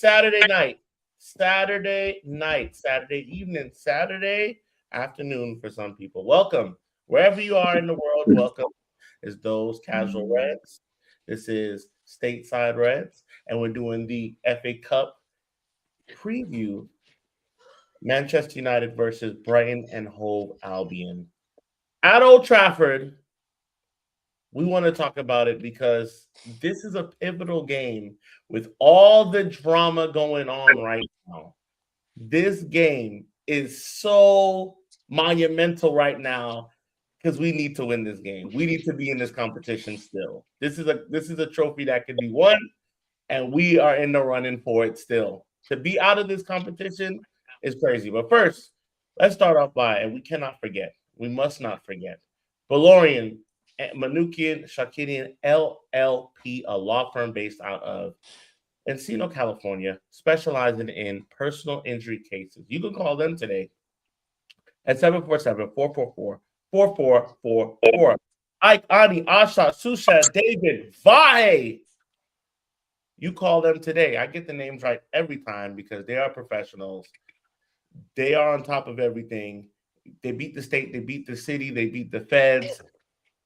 Saturday night, Saturday evening, Saturday afternoon for some people. Welcome. Wherever you are in the world, welcome. Is those casual Reds. This is Stateside Reds, and we're doing the FA Cup preview. Manchester United versus Brighton and Hove Albion. At Old Trafford, we want to talk about it because this is a pivotal game with all the drama going on right now. This game is so monumental right now because we need to win this game. We need to be in this competition still. This is a trophy that can be won, and we are in the running for it still. To be out of this competition is crazy. But first, let's start off by, and we cannot forget, we must not forget, Valorian, Manukian, Shakirian, LLP, a law firm based out of Encino, California, specializing in personal injury cases. You can call them today at 747-444-4444. Ike, Ani, Asha, Susha, David, Vahe. You call them today. I get the names right every time because they are professionals. They are on top of everything. They beat the state, they beat the city, they beat the feds,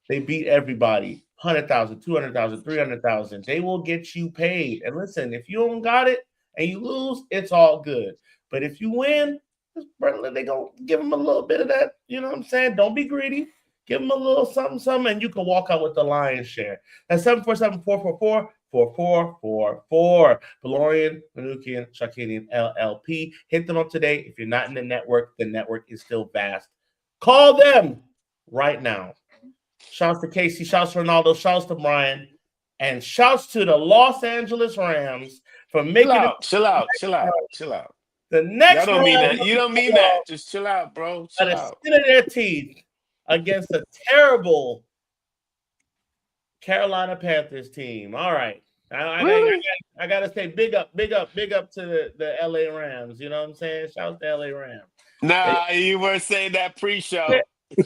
they beat everybody. 100,000, 200,000, 300,000. They will get you paid. And listen, if you don't got it and you lose, it's all good. But if you win, they go give them a little bit of that. You know what I'm saying? Don't be greedy. Give them a little something, and you can walk out with the lion's share. That's 747-444-4444. Valorian, Manukian, Shakinian, LLP. Hit them up today. If you're not in the network is still vast. Call them right now. Shouts to Casey, shouts to Ronaldo, shouts to Brian, and shouts to the Los Angeles Rams for making it. Chill out. The next Y'all don't mean that. You don't mean that. Just chill out, bro. Chill out. Skin of their teeth against a terrible Carolina Panthers team. All right. I gotta say big up to the LA Rams. You know what I'm saying? Shouts to LA Rams. Nah, you were saying that pre-show. Oh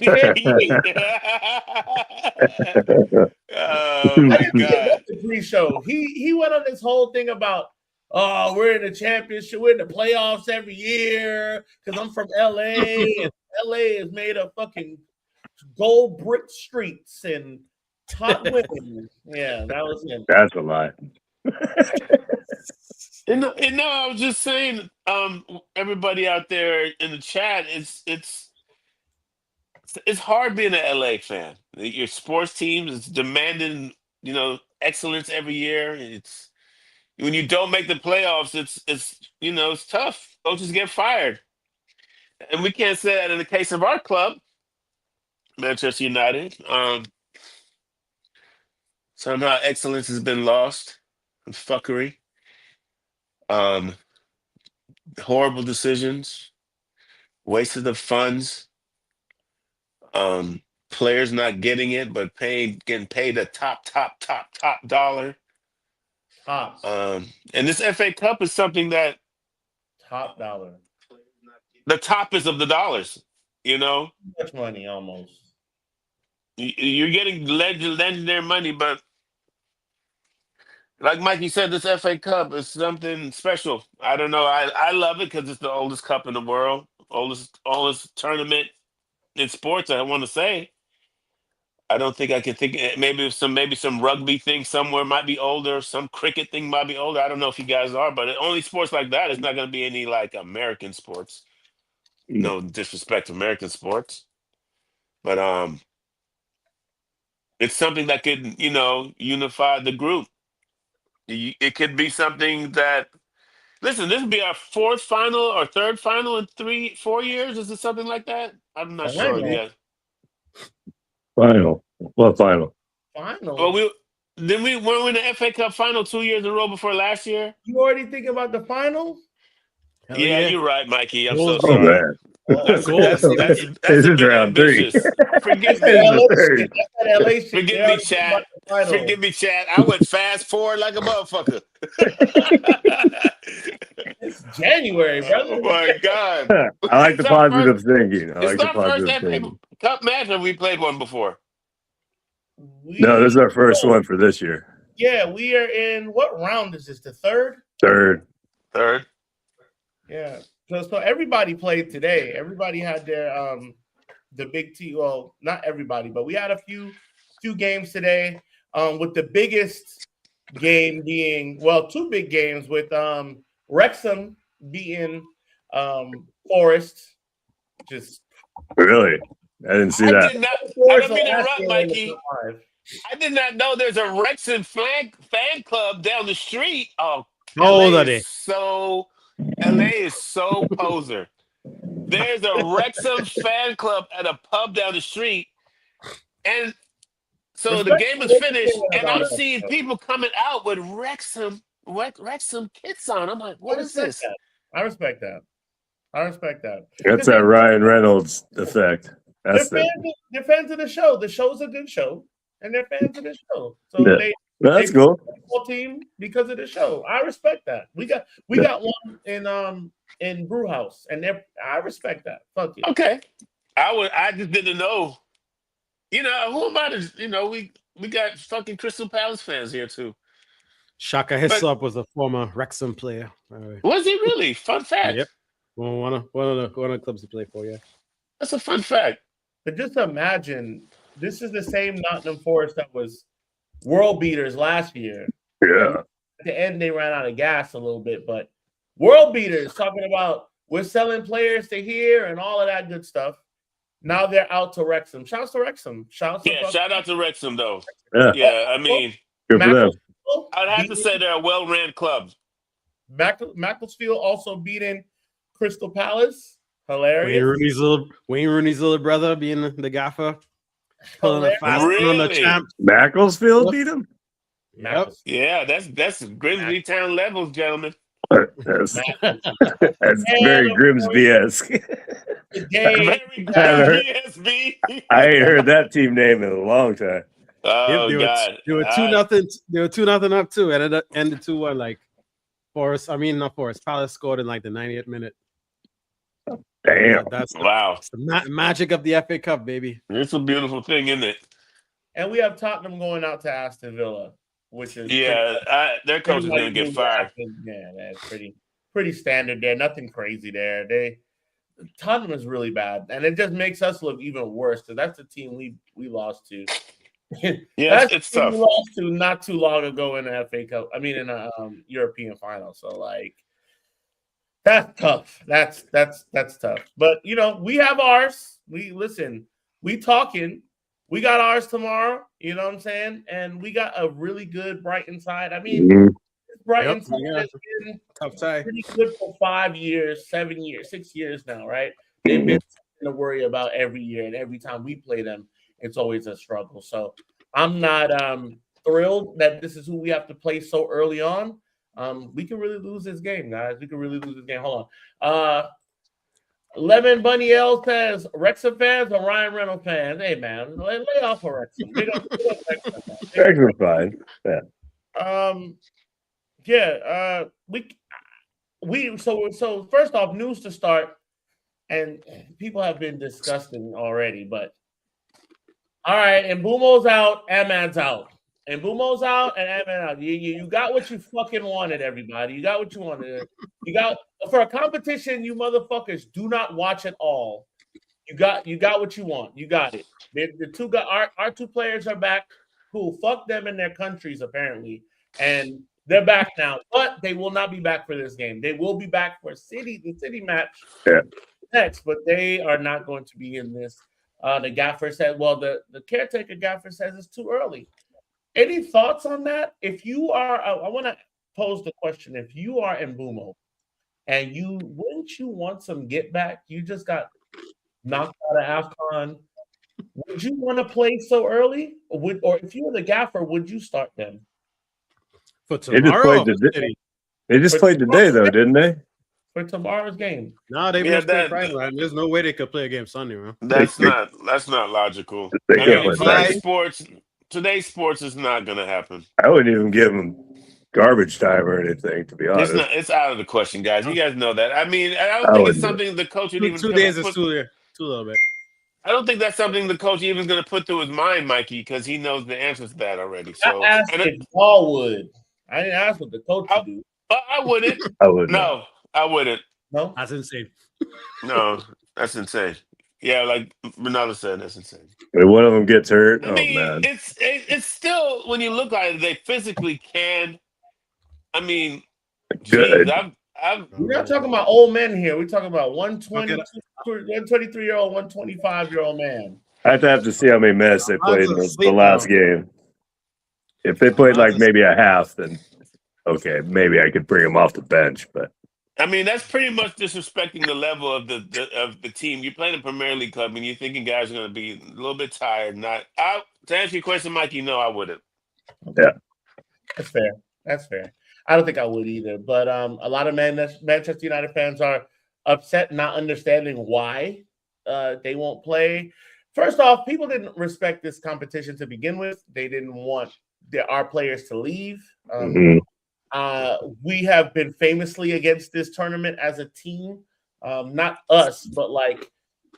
my God. The pre-show. He went on this whole thing about we're in the championship, we're in the playoffs every year because I'm from LA and LA is made of fucking gold brick streets and hot women. Yeah, that was him. That's a lie. And no, I was just saying, everybody out there in the chat, it's hard being an LA fan. Your sports teams is demanding, excellence every year. It's when you don't make the playoffs, it's tough. Coaches get fired. And we can't say that in the case of our club, Manchester United. Somehow excellence has been lost. And fuckery. Horrible decisions. Wasted of funds. Players not getting it, but getting paid a top dollar. Tops. And this FA Cup is something that top dollar. The top is of the dollars, Too much money almost. You're getting legendary money, but like Mikey said, this FA Cup is something special. I don't know. I love it because it's the oldest cup in the world, oldest tournament in sports. I want to say. I don't think I can think. Maybe some rugby thing somewhere might be older. Some cricket thing might be older. I don't know if you guys are, but only sports like that. It's not going to be any like American sports. No disrespect to American sports, but it's something that could unify the group. It could be something that. Listen, this would be our fourth final or third final in 4 years. Is it something like that? I'm not sure yet. Final. What final? Final. Well, weren't we in the FA Cup final 2 years in a row before last year? You already thinking about the final? Yeah, you're right, Mikey. I'm so sorry. Man. That's a bit ambitious. Forgive me, chat. Forgive me, chat. I went fast forward like a motherfucker. It's January, brother. Oh my God! I like the positive thinking. It's our first FA Cup match, or we played one before? No, this is our first one for this year. Yeah, we are in. What round is this? The third? Third. Third. Yeah. So everybody played today. Everybody had their the big T. Well, not everybody, but we had a few games today. With the biggest game being two big games with Wrexham beating Forest. Just Really? I didn't see I that. did not. I Forest don't mean to last interrupt, year in the Mikey. top five. I did not know there's a Wrexham fan club down the street. Oh, How old LA are is they? so LA is so poser. There's a Wrexham fan club at a pub down the street, and so the Respect game is what you're finished, saying and about I'm us. seeing people coming out with Wrexham kits on. I'm like, I what is respect this? that. I respect that. I respect that. That's that Ryan Reynolds effect. That's They're fans of the show. The show's a good show, and they're fans of the show. So Yeah. they That's they cool. pick the football team because of the show. I respect that. We got one in Brewhouse, and I respect that. Fuck it. Okay, I just didn't know. You know, who am I to? You know, we got fucking Crystal Palace fans here too. Shaka But Hislop was a former Wrexham player. was he really? Fun fact. Yep. Well, one of the clubs he played for. Yeah. That's a fun fact. But just imagine, this is the same Nottingham Forest that was world beaters last year. Yeah. At the end, they ran out of gas a little bit, but world beaters talking about we're selling players to here and all of that good stuff. Now they're out to Wrexham. Shouts to Wrexham. Shout out to Wrexham though. Yeah. Yeah, I mean, Good for them. I'd have to say they're a well-ran club. Macclesfield also beating Crystal Palace. Hilarious. Wayne Rooney's little brother being the gaffer. Pulling a fast one on the Really? champ. Macclesfield beat him? Yep. Yeah, that's Grimsby Town levels, gentlemen. That's very Grimsby-esque. Very Grimsby. I ain't heard that team name in a long time. Oh Yep, God, they were 2-0. They were 2-0 up too. Ended 2-1. Like not Forest. Palace scored in like the 90th minute. Damn. That's wow. the magic of the FA Cup, baby. It's a beautiful thing, isn't it? And we have Tottenham going out to Aston Villa, which is their coach is going to get fired. Yeah, that's pretty standard there. Nothing crazy there. Tottenham is really bad, and it just makes us look even worse because that's the team we lost to. Yeah, it's tough. We lost to not too long ago in the FA Cup. I mean, in a European final. So like, that's tough. That's tough. But we have ours. We talking. We got ours tomorrow. You know what I'm saying? And we got a really good Brighton side. I mean, Brighton side has been tough tie. pretty good for 5 years, 7 years, 6 years now, right? They've been something to worry about every year, and every time we play them, it's always a struggle. So I'm not thrilled that this is who we have to play so early on. We could really lose this game, guys. We could really lose this game. Hold on. Lemon Bunny L says, Wrexham fans or Ryan Reynolds fans? Hey, man, lay off for Wrexham. Wrexham fine. Yeah. So first off, news to start, and people have been disgusting already, but all right, and Mbumo's out, Ahmad's out. And Mbumo's out, and Ahmad out. You got what you fucking wanted, everybody. You got what you wanted. You got for a competition, you motherfuckers do not watch it all. You got what you want. You got it. Our two players are back. Cool. Fuck them in their countries, apparently. And they're back now. But they will not be back for this game. They will be back for the city match next, but they are not going to be in this. The gaffer said, the caretaker gaffer says it's too early. Any thoughts on that? If you are, I want to pose the question. If you are Mbumo and wouldn't you want some get back? You just got knocked out of AFCON. Would you want to play so early? Or if you were the gaffer, would you start them? For tomorrow? They just played today, though, didn't they? For tomorrow's game. No, they must play Friday. Right? There's no way they could play a game Sunday, man. That's not logical. Today's sports is not going to happen. I wouldn't even give them garbage time or anything, to be honest. It's out of the question, guys. You guys know that. I mean, I don't think it's something the coach would even 2 days is too little bit. I don't think that's something the coach even is going to put through his mind, Mikey, because he knows the answer to that already. So I asked if y'all would. I didn't ask what the coach would do. I wouldn't. I would not. No, I wouldn't. No, That's insane. No, that's insane. Yeah, like Ronaldo said, that's insane. When one of them gets hurt, I oh mean, man. it's still when you look at it, they physically can. I mean, geez, Good. I've we're not talking about old men here. We're talking about Okay, 123-year-old, 125-year-old man. I'd have to see how many minutes they played in Alonso's the asleep last now. game. If they played like Alonso's- maybe a half, then okay, maybe I could bring them off the bench. But I mean, that's pretty much disrespecting the level of the team. You're playing a Premier League club, and you're thinking guys are going to be a little bit tired. Not to answer your question, Mikey. No, I wouldn't. yeah, That's fair. That's fair. I don't think I would either. But a lot of Manchester United fans are upset, not understanding why they won't play. First off, people didn't respect this competition to begin with. They didn't want our players to leave. Mhm. We have been famously against this tournament as a team. Not us, but like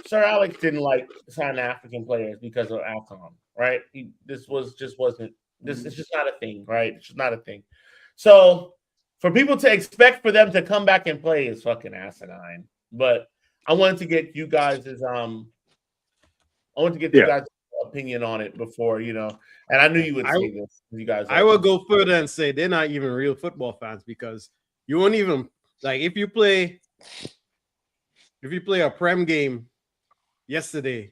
Sir Alex didn't like sign African players because of AFCON, right? This wasn't. This is just not a thing, right? It's just not a thing. So for people to expect for them to come back and play is fucking asinine. But I wanted to get you guys' you guys' opinion on it before, and I knew you would say this. You guys, I will go further and say they're not even real football fans because you won't even like if you play a Prem game yesterday.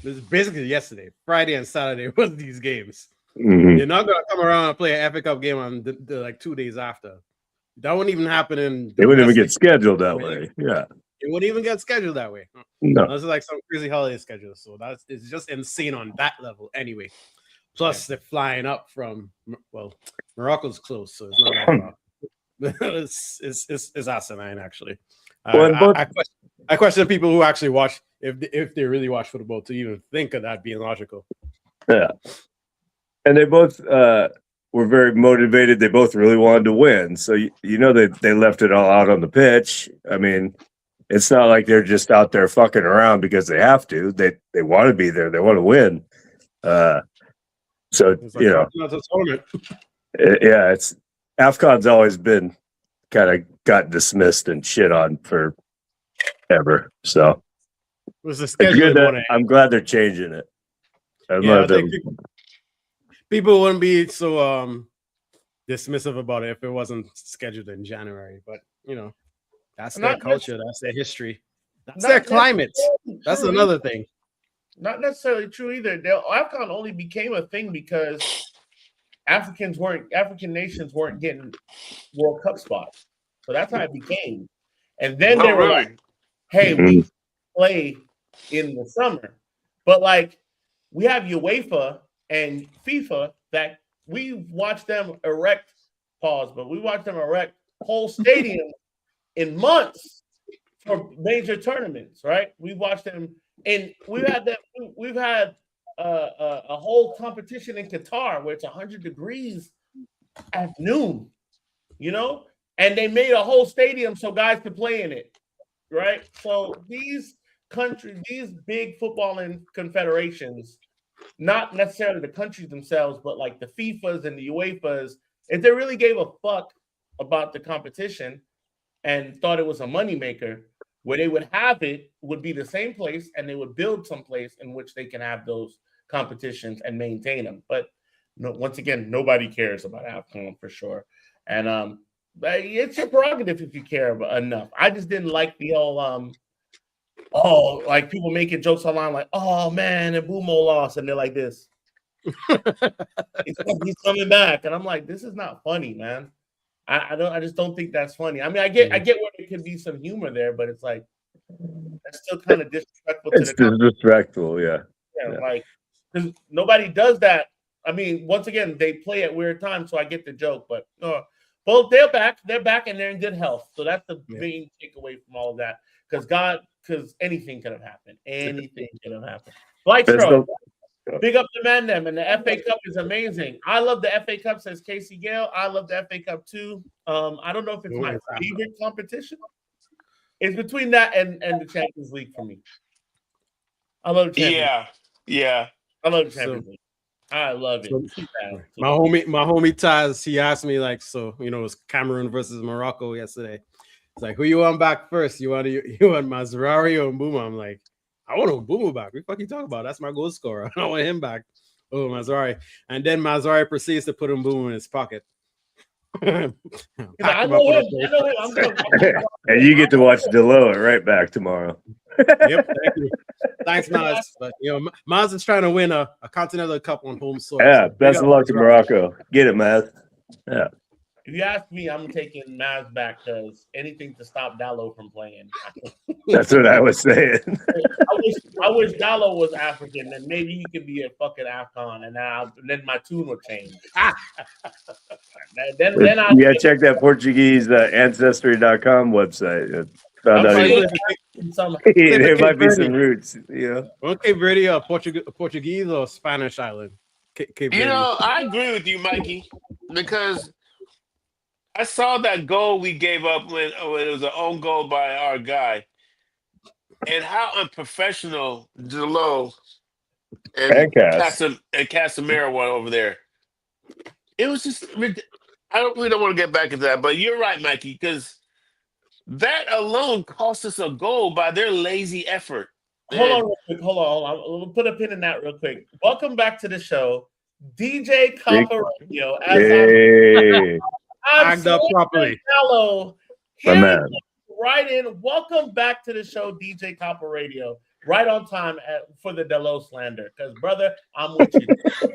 This is basically yesterday, Friday and Saturday was these games. Mhm. You're not gonna come around and play an FA Cup game on the like 2 days after. That wouldn't even happen in. They wouldn't even get scheduled that way. Yeah, It wouldn't even get scheduled that way. no. This is like some crazy holiday schedule, so it's just insane on that level. Anyway, plus they're flying up from Morocco's close, so it's not that far. it's asinine actually. Well, I question people who actually watch if they really watch football to even think of that being logical. Yeah, and they both were very motivated. They both really wanted to win, so they left it all out on the pitch. I mean, it's not like they're just out there fucking around because they have to. They want to be there. They want to win. So It's like, it's a tournament. it's AFCON's always been kind of got dismissed and shit on forever. So It was a it's schedule. good that I'm glad they're changing it. I think people wouldn't be so dismissive about it if it wasn't scheduled in January. But that's their culture, that's their history, that's their climate. That's another thing. Not necessarily true either. AFCON only became a thing because African nations weren't getting World Cup spots. So that's how it became. And then they were like, hey, we play in the summer. But like we have UEFA and FIFA that we watched them erect whole stadiums in months for major tournaments, right? We watched them and we've had a whole competition in Qatar where it's 100 degrees at noon, and they made a whole stadium so guys could play in it, right? So these big footballing confederations, not necessarily the countries themselves, but like the FIFAs and the UEFAs, if they really gave a fuck about the competition and thought it was a moneymaker, where they would have it would be the same place, and they would build some place in which they can have those competitions and maintain them. But once again, nobody cares about AFCON for sure. And it's your prerogative if you care enough. I just didn't like the old like people making jokes online like, oh man, and Bumo lost, and they're like this. He's coming back, and I'm like, this is not funny, man. I just don't think that's funny. I mean, I get where there could be some humor there, but it's like that's still kind of disrespectful. It's disrespectful, yeah. Like because nobody does that. I mean, once again, they play at weird times, so I get the joke. But both they're back, and they're in good health. So that's the main takeaway from all of that. Because anything could have happened. Anything could have happened. Like big up to Mandem, and the FA Cup is amazing. I love the FA Cup, says Casey Gale. I love the FA Cup too. I don't know if it's my favorite competition. It's between that and the Champions League for me. I love the Champions League. Yeah. I love the Champions League. I love it. So, Keep that. my homie Taz, he asked me like, so it was Cameroon versus Morocco yesterday. It's like, who you want back first? You want Mazraoui or Mbuma? I'm like, I want Mbuma back. What the fuck you talking about? That's my goal scorer. I don't want him back. Oh, Mazraoui. And then Mazraoui proceeds to put Mbuma in his pocket. I know him. I'm gonna and you get to watch Delo at right back tomorrow. Yep, thank you. Thanks, Maz. But Maz is trying to win a Continental Cup on home soil. Yeah, so best of luck to Morocco. Get it, Maz. Yeah. If you ask me, I'm taking Maz back because anything to stop Dallo from playing. That's what I was saying. I wish Dallo was African, and maybe he could be a fucking Afghan, and then my tune would change. then yeah, check that Portuguese ancestry.com website. Found out there might be some roots. Okay, Verde, Portuguese or Spanish island? I agree with you, Mikey, because I saw that goal we gave up when it was an own goal by our guy, and how unprofessional Delo and Casemiro were over there. It was just we don't want to get back into that, but you're right, Mikey, because that alone cost us a goal by their lazy effort. Hold on real quick. Hold on. We'll put a pin in that real quick. Welcome back to the show, DJ Copper Radio. Act up properly. Hello. My man. Right in. Welcome back to the show, DJ Copper Radio. Right on time for the Delo slander. Because, brother, I'm with you.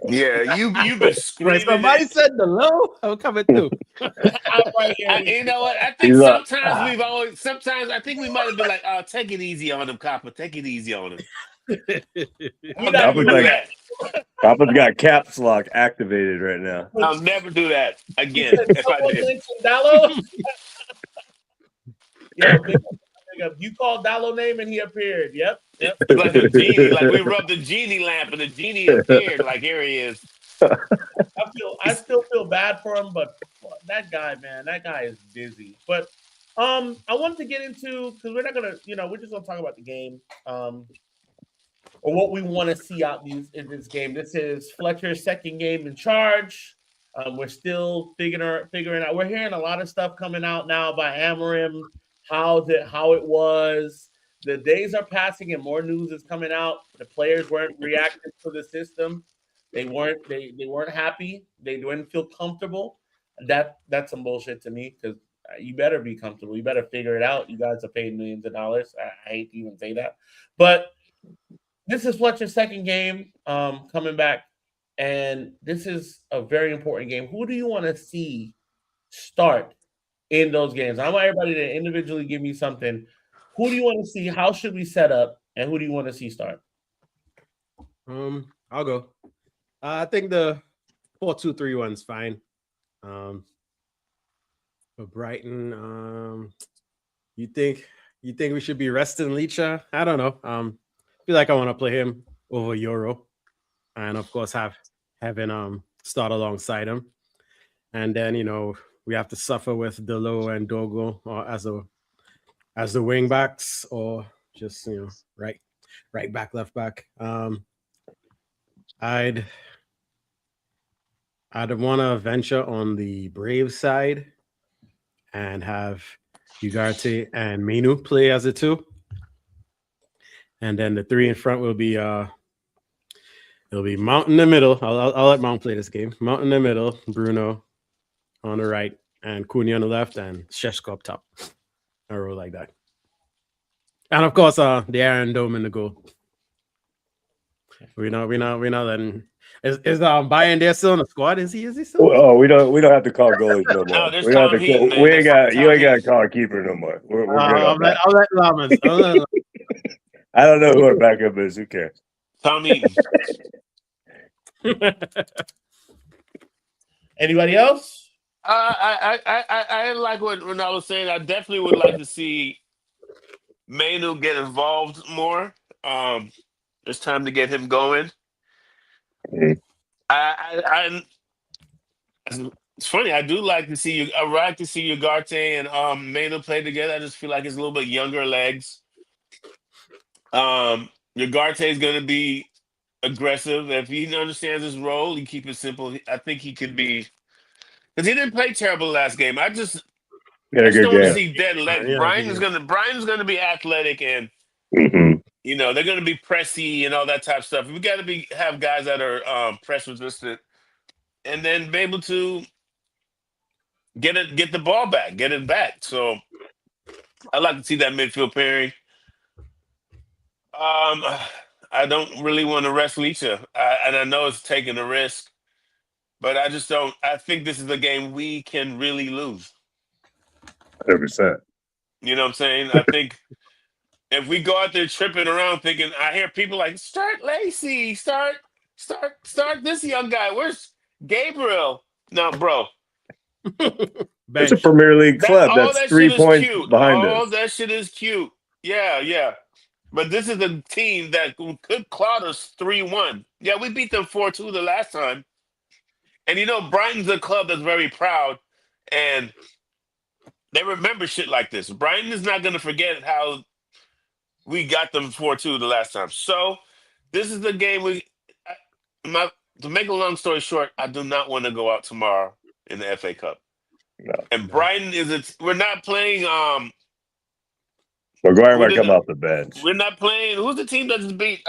Yeah, you've been screaming. Somebody said Delo. I'm coming through. I'm right here. You know what? I think sometimes I think we might have been like, oh, take it easy on him, Copper. Take it easy on him. Papa's got caps lock activated right now. I'll never do that again if I did. You called Dallo name and he appeared. Yep. Like a genie. Like we rubbed the genie lamp and the genie appeared. Like here he is. I still feel bad for him, but that guy, man, that guy is busy. But I wanted to get into, because we're not gonna, we're just gonna talk about the game. Or what we want to see out in this game. This is Fletcher's second game in charge. We're still figuring out. We're hearing a lot of stuff coming out now by Amorim, how it was. The days are passing and more news is coming out. The players weren't reacting to the system. They weren't happy. They didn't feel comfortable. That's some bullshit to me, because you better be comfortable. You better figure it out. You guys are paid millions of dollars. I hate to even say that, but this is Fletcher's second game coming back, and this is a very important game. Who do you want to see start in those games? I want everybody to individually give me something. Who do you want to see? How should we set up? And who do you want to see start? I'll go. I think the 4-2-3-1 is fine. For Brighton, you think we should be resting Licha? I don't know. Feel like I want to play him over Euro, and of course have him start alongside him, and then we have to suffer with Delo and Dogo as the wing backs, or just right back, left back. I'd want to venture on the Brave side and have Ugarte and Menu play as a two. And then the three in front will be it'll be Mount in the middle. I'll let Mount play this game. Mount in the middle, Bruno on the right, and Cunha on the left, and Sheshko up top. A roll like that. And of course, the Aaron Dome in the goal. We know letting is Bayern there still in the squad? Is he still? Oh, we don't have to call goalies no more. No, we don't have to you ain't got to call a keeper no more. We're good I'll let Lamas. I don't know who our backup is. Who cares? Tom Eaton. Anybody else? I like what Ronaldo was saying. I definitely would like to see Mainu get involved more. It's time to get him going. Mm-hmm. It's funny. I do like to see you. I like to see Ugarte and Mainu play together. I just feel like it's a little bit younger legs. Ugarte is going to be aggressive. If he understands his role, he keep it simple. I think he could be because he didn't play terrible last game. I just a good don't want to game. see dead legs. Yeah, Brian's gonna be athletic and Mm-hmm. they're gonna be pressy and all that type of stuff. We got to have guys that are press resistant and then be able to get the ball back, get it back. So I like to see that midfield pairing. I don't really want to rest Leisha, and I know it's taking a risk, but I just don't. I think this is a game we can really lose. 100%. You know what I'm saying? I think if we go out there tripping around thinking, I hear people like, start Lacey, start this young guy. Where's Gabriel? No, bro. It's a Premier League club. All That's that 3 shit is points cute. behind All us. that shit is cute. Yeah. But this is a team that could cloud us 3-1. Yeah, we beat them 4-2 the last time. And Brighton's a club that's very proud, and they remember shit like this. Brighton is not going to forget how we got them 4-2 the last time. So this is the game to make a long story short, I do not want to go out tomorrow in the FA Cup. No. And Brighton we're not playing Maguire might come off the bench. We're not playing. Who's the team that just beat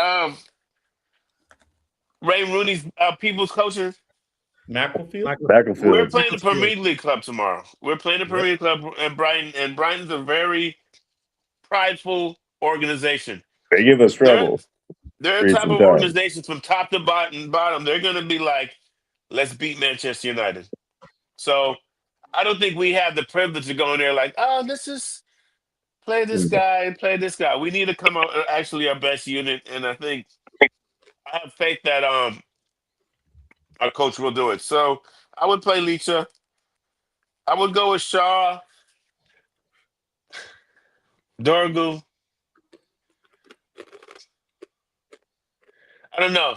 Ray Rooney's people's coaches? Macclesfield. We're playing the Premier League club tomorrow. We're playing the Premier League club and Brighton's a very prideful organization. They give us trouble. They're a type of organization from top to bottom. They're going to be like, let's beat Manchester United. So I don't think we have the privilege of going there like, oh, let's just play this guy and play this guy. We need to come out actually our best unit, and I think I have faith that our coach will do it. So I would play Leisha. I would go with Shaw, Dorgu. I don't know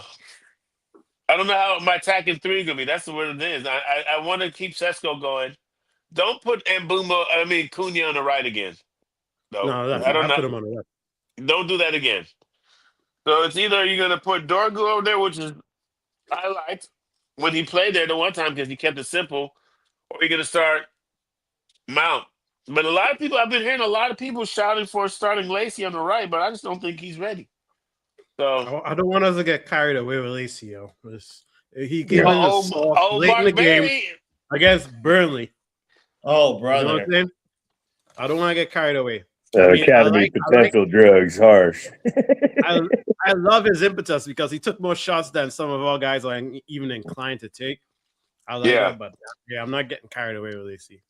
how my attacking three is gonna be. That's what it is. I want to keep Sesko going. Don't put Cunha on the right again. No, I put him on the left. Don't do that again. So it's either you're gonna put Dorgu over there, which is I liked when he played there the one time because he kept it simple, or you're gonna start Mount. But I've been hearing a lot of people shouting for starting Lacey on the right, but I just don't think he's ready. So I don't want us to get carried away with Lacey. He gave us late in the game against Burnley. Oh, brother! You know what I'm saying? I don't want to get carried away. Academy potential drugs, harsh. I love his impetus because he took more shots than some of our guys are even inclined to take. I like that, but I'm not getting carried away with Lacey.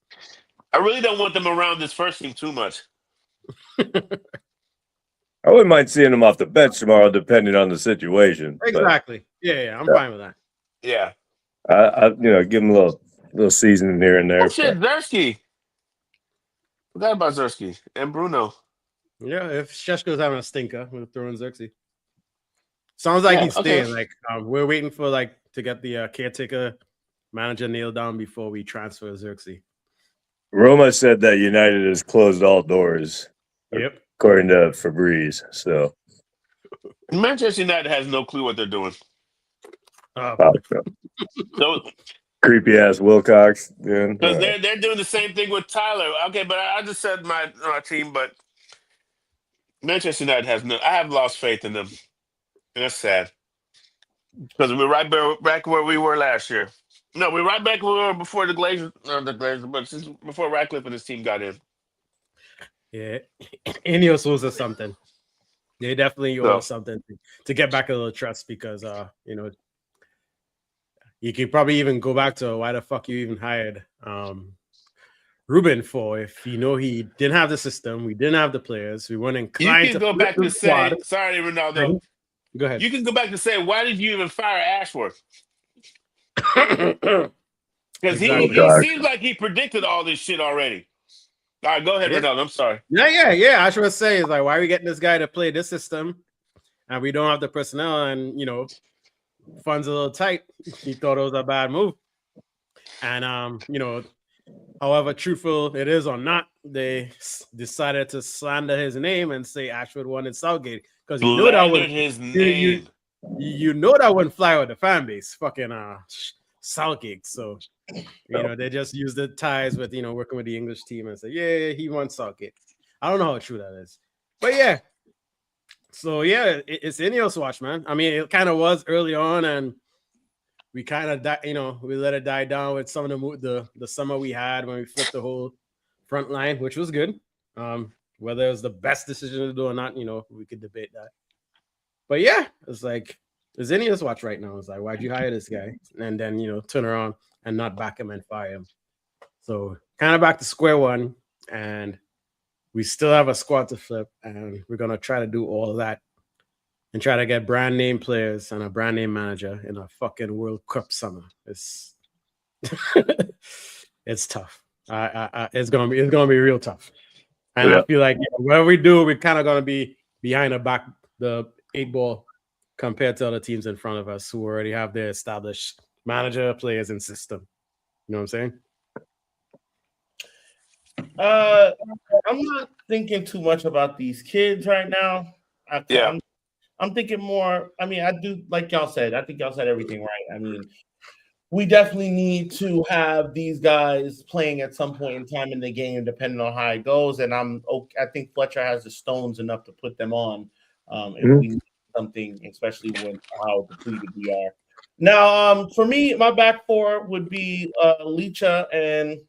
I really don't want them around this first team too much. I wouldn't mind seeing him off the bench tomorrow, depending on the situation. Exactly. Yeah, I'm fine with that. Yeah. I give him a little seasoning here and there. Oh shit, Zersky. Forgot about Zersky and Bruno. Yeah, if Sheshko's having a stinker, we'll throw in Xerxes. Sounds like he's staying. Like we're waiting for to get the caretaker manager nailed down before we transfer Xerxes. Roma said that United has closed all doors. Yep. According to Fabrice. So Manchester United has no clue what they're doing. So creepy ass Wilcox. Because they're doing the same thing with Tyler. Okay, but I just said my team, but Manchester United has no. I have lost faith in them, and that's sad. Because we're right back where we were last year. No, we're right back where we were before the Glazers, but since before Ratcliffe and his team got in. Yeah, Ineos owes us something. They definitely owe us something to get back a little trust because you could probably even go back to why the fuck you even hired Ruben for if he didn't have the system, we didn't have the players, we weren't inclined. You can go back to say, sorry, Ronaldo. Go ahead. You can go back to say, why did you even fire Ashworth? Because he seems like he predicted all this shit already. All right, go ahead, Ronaldo. I'm sorry. Yeah. I should say is like, why are we getting this guy to play this system, and we don't have the personnel, and funds a little tight. He thought it was a bad move, and however truthful it is or not, they decided to slander his name and say Ashford wanted Southgate because that would his name. you know that wouldn't fly with the fan base. Fucking Southgate. So they just use the ties with working with the English team and say, yeah, he wants Southgate. I don't know how true that is, but yeah. So yeah, it's Ineos watch, man. I mean, it kind of was early on, and we kind of we let it die down with some of the summer we had when we flipped the whole front line, which was good. Whether it was the best decision to do or not, we could debate that. But yeah, it's like it's Ineos watch right now. It's like, why'd you hire this guy? And then turn around and not back him and fire him. So kind of back to square one, and we still have a squad to flip, and we're gonna try to do all of that and try to get brand name players and a brand name manager in a fucking World Cup summer. It's it's tough. It's gonna be real tough. And I feel like whatever we do, we're kind of gonna be behind the 8 ball compared to other teams in front of us who already have their established manager, players, and system. You know what I'm saying? I'm not thinking too much about these kids right now. I'm thinking more. I mean, I do, like y'all said. I think y'all said everything right. I mean, we definitely need to have these guys playing at some point in time in the game, depending on how it goes. And I think Fletcher has the stones enough to put them on if we need something, especially when how depleted we are. Now, for me, my back four would be Leacha, and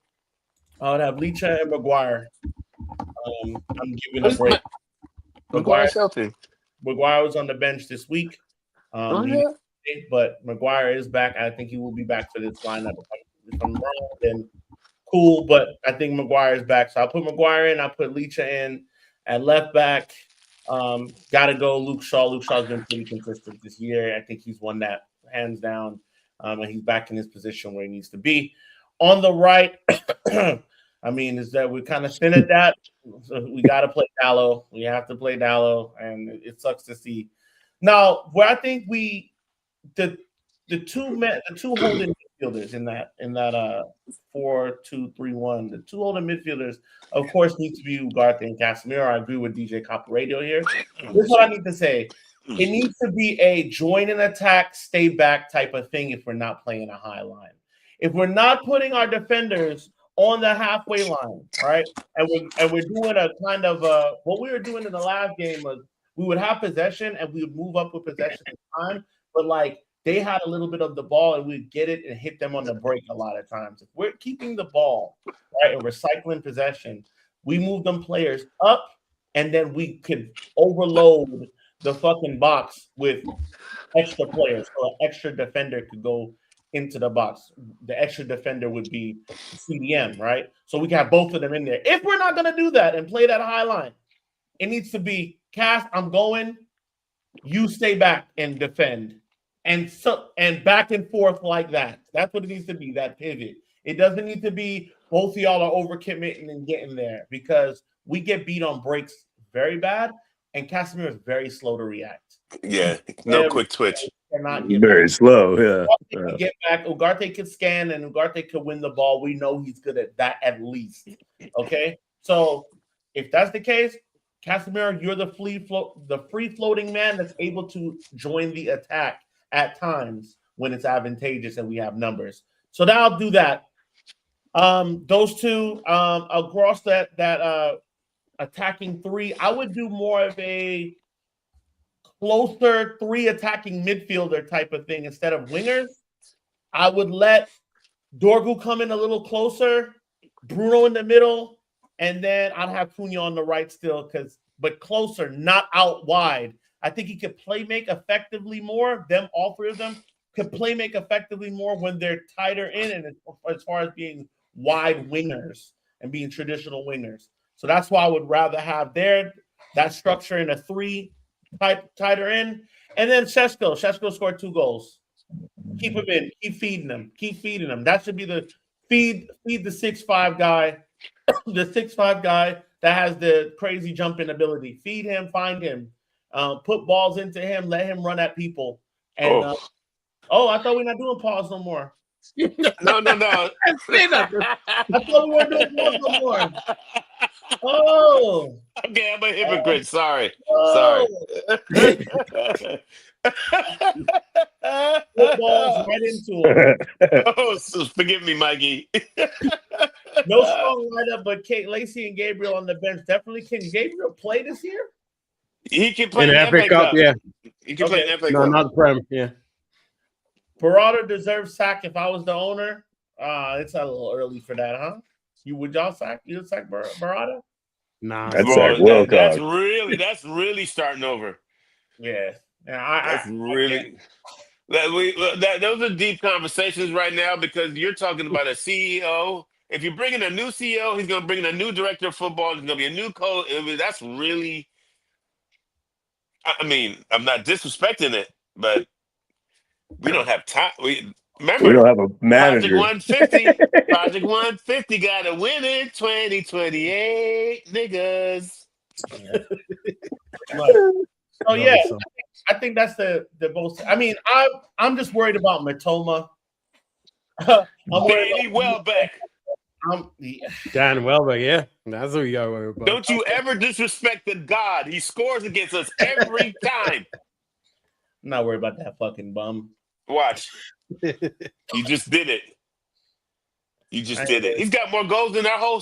I would have Leacha and Maguire. I'm giving a break. Maguire's healthy. Maguire was on the bench this week. But Maguire is back. I think he will be back for this lineup. If I'm wrong, then cool. But I think Maguire is back. So I'll put Maguire in. I'll put Leacha in at left back. Got to go Luke Shaw. Luke Shaw's been pretty consistent this year. I think he's won that hands down. And he's back in his position where he needs to be. On the right, I mean, is that we're kind of thin at that. So we got to play Dallo. We have to play Dallo, and it sucks to see. Now, where I think the two holding midfielders in that 4-2-3-1, the two holding midfielders, of course, need to be Ugarte and Casemiro. I agree with DJ Copper Radio here. Here's what I need to say. It needs to be a join and attack, stay back type of thing if we're not playing a high line. If we're not putting our defenders on the halfway line, right, and we're doing a kind of what we were doing in the last game was we would have possession and we would move up with possession in time, but like they had a little bit of the ball and we'd get it and hit them on the break a lot of times. If we're keeping the ball, right, and recycling possession, we move them players up and then we could overload the fucking box with extra players. So an extra defender could go into the box. The extra defender would be CDM, right? So we can have both of them in there. If we're not going to do that and play that high line, it needs to be Cass, I'm going, you stay back and defend. And back and forth like that. That's what it needs to be, that pivot. It doesn't need to be both of y'all are overcommitting and getting there because we get beat on breaks very bad, and Casemiro is very slow to react. Yeah, no quick twitch. Very slow, yeah. Ugarte can get back. Ugarte can scan, and Ugarte can win the ball. We know he's good at that at least. Okay? So if that's the case, Casemiro, you're the free-floating man that's able to join the attack at times when it's advantageous and we have numbers. So now I'll do that. Those two, across that attacking three, I would do more of a closer three attacking midfielder type of thing instead of wingers. I would let Dorgu come in a little closer, Bruno in the middle, and then I'd have Cunha on the right still, but closer, not out wide. I think he could play make effectively more. All three of them could play make effectively more when they're tighter in, and as far as being wide wingers and being traditional wingers. So that's why I would rather have that structure in a three tighter in. And then Šeško scored 2 goals. Keep him in. Keep feeding him. That should be the feed the 6'5" guy, the 6'5" guy that has the crazy jumping ability. Feed him, find him, put balls into him, let him run at people. And I thought we're not doing pause no more. No. I thought we weren't doing pause no more. Oh, Okay, I'm a hypocrite. Sorry. oh, Sorry. footballs right into him. Oh, so forgive me, Mikey. No strong lineup, but Kate Lacey and Gabriel on the bench. Definitely. Can Gabriel play this year? He can play In in the the FA FA Cup, Cup. yeah. He can play in Okay. the FA No, Cup. not the Prem. Yeah. Barada deserves sack if I was the owner. It's a little early for that, huh? Would y'all sack? You would sack Barada? Nah. That's Bro, like that's Wilcox. that's really starting over. Yeah. Yeah. That's I get it. really those are deep conversations right now because you're talking about a CEO. If you're bringing a new CEO, he's going to bring in a new director of football. There's going to be a new coach. That's really. I mean, I'm not disrespecting it, but we don't have time. We Remember don't have a Project manager. 150. Project 150 got to win in 2028, niggas. Yeah. Right. So Love yeah, it so. I think that's the most. I mean, I'm just worried about Matoma. I'm worried Danny about. Welbeck. Dan Welbeck, yeah. That's what we got to worry about. Don't you ever disrespect the God. He scores against us every time. I'm not worried about that fucking bum. Watch. You just did it. You just did it. He's got more goals than our whole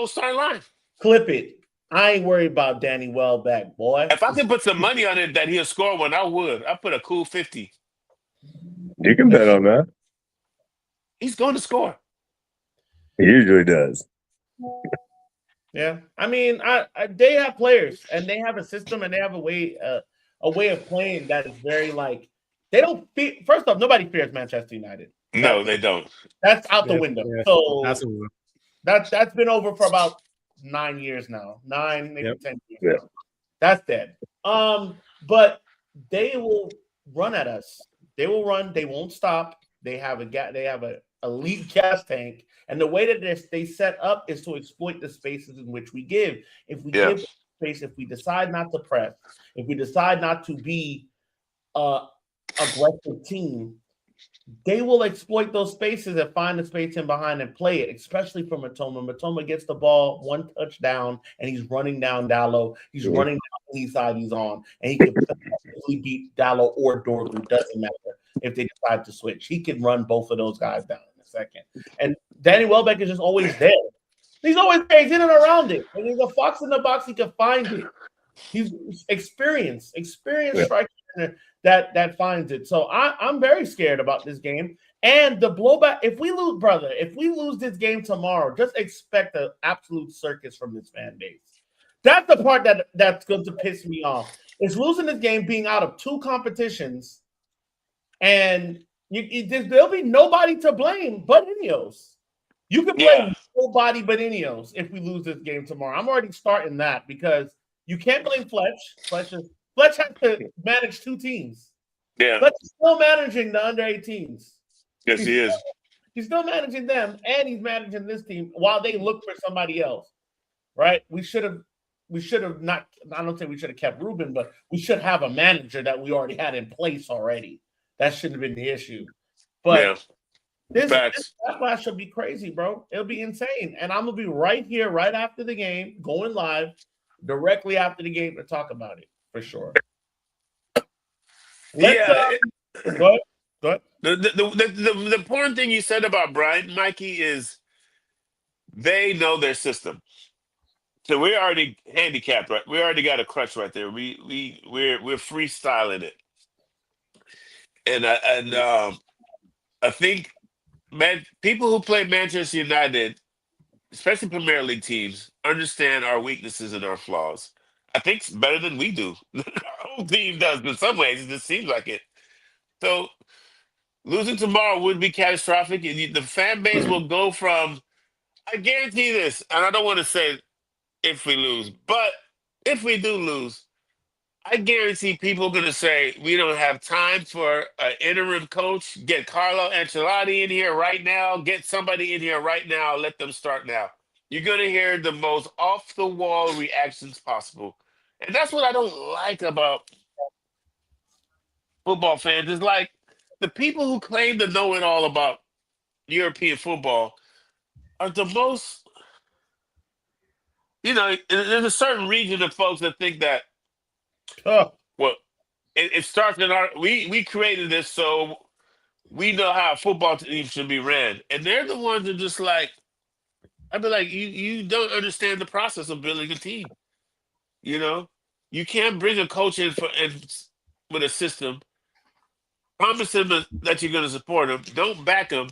starting line. Clip it. I ain't worried about Danny Welbeck, boy. If I could put some money on it that he'll score one, I would. I'd put a cool 50. You can bet on that. He's going to score. He usually does. Yeah, I mean, they have players and they have a system and they have a way of playing that is very like they don't fear. First off, nobody fears Manchester United. No, they don't. That's out the window. Yeah. So That's been over for about 9 years now. 9, maybe 10 years Yep. now. That's dead. But they will run at us. They will run. They won't stop. They have a elite gas tank, and the way that they set up is to exploit the spaces in which we give. If we give space, if we decide not to press, if we decide not to be aggressive team, they will exploit those spaces and find the space in behind and play it, especially for Matoma. Matoma gets the ball one touchdown and he's running down Dallo. He's running down any side he's on, and he can beat Dallo or Dorgu. Doesn't matter if they decide to switch. He can run both of those guys down in a second. And Danny Welbeck is just always there. He's always there. He's in and around it. And he's a fox in the box. He can find it. He's experienced striker that finds it. So I'm very scared about this game. And the blowback, if we lose this game tomorrow, just expect an absolute circus from this fan base. That's the part that's going to piss me off. Is losing this game, being out of 2 competitions, and there'll be nobody to blame but Ineos. You can blame nobody but Ineos if we lose this game tomorrow. I'm already starting that because you can't blame Fletch. Fletch has to manage 2 teams. Yeah. Fletch is still managing the under 18s. Yes, he is. He's still managing them, and he's managing this team while they look for somebody else. Right? We should have not. I don't think we should have kept Ruben, but we should have a manager that we already had in place already. That shouldn't have been the issue. But this backlash should be crazy, bro. It'll be insane. And I'm going to be right here, right after the game, going live, directly after the game to talk about it, for sure. Go ahead. The important thing you said about Brian, Mikey, is they know their system. So we're already handicapped, right? We already got a crutch right there. We're freestyling it. And I think people who play Manchester United, especially Premier League teams, understand our weaknesses and our flaws. I think it's better than we do. Our whole team does in some ways. It just seems like it. So losing tomorrow would be catastrophic. And the fan base will go from, I guarantee this, and I don't want to say if we lose, but if we do lose, I guarantee people are going to say, we don't have time for an interim coach. Get Carlo Ancelotti in here right now. Get somebody in here right now. Let them start now. You're going to hear the most off-the-wall reactions possible. And that's what I don't like about football fans. It's like the people who claim to know it all about European football are the most there's a certain region of folks that think that, Oh, well, it starts in we created this so we know how a football team should be ran. And they're the ones that just like, I'd be like, you don't understand the process of building a team. You can't bring a coach in with a system, promise him that you're going to support him, don't back him,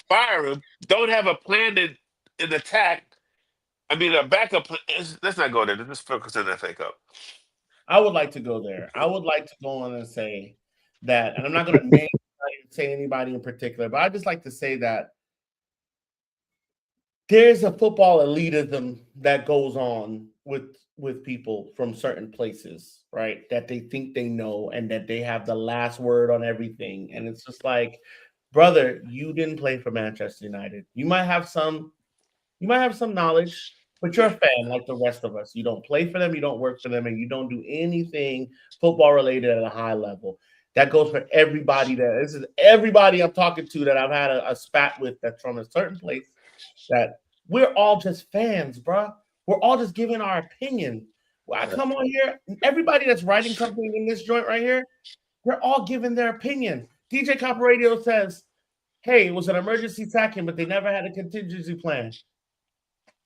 fire him, don't have a plan in attack. I mean, a backup plan. Let's not go there. Let's focus on the FA Cup. I would like to go there. I would like to go on and say that, and I'm not going to say anybody in particular, but I just like to say that there's a football elitism that goes on with people from certain places, right? That they think they know and that they have the last word on everything. And it's just like, brother, you didn't play for Manchester United. You might have some knowledge, but you're a fan like the rest of us. You don't play for them, you don't work for them, and you don't do anything football related at a high level. That goes for everybody. This is everybody I'm talking to that I've had a spat with that's from a certain place. That we're all just fans, bro. We're all just giving our opinion. When I come on here, everybody that's writing something in this joint right here, they're all giving their opinion. DJ Copper Radio says, hey, it was an emergency sacking, but they never had a contingency plan.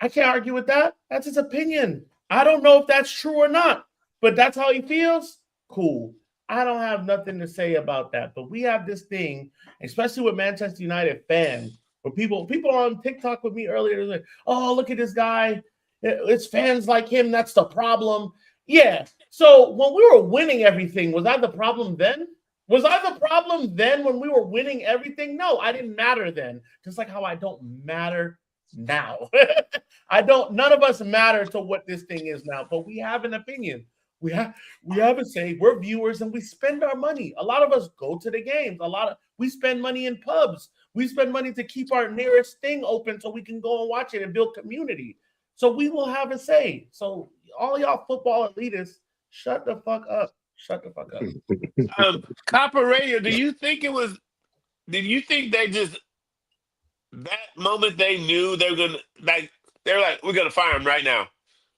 I can't argue with that. That's his opinion. I don't know if that's true or not, but that's how he feels. Cool. I don't have nothing to say about that. But we have this thing, especially with Manchester United fans, where people on TikTok with me earlier, like, oh, look at this guy. It's fans like him. That's the problem. Yeah. So when we were winning everything, was I the problem then? Was I the problem then when we were winning everything? No, I didn't matter then. Just like how I don't matter now. None of us matter to what this thing is now, but we have an opinion. We have a say. We're viewers and we spend our money. A lot of us go to the games. We spend money in pubs. We spend money to keep our nearest thing open so we can go and watch it and build community. So we will have a say. So all y'all football elitists, shut the fuck up. Shut the fuck up. Copper Radio, did you think they just, that moment they knew they were going to, they're like, we're going to fire him right now?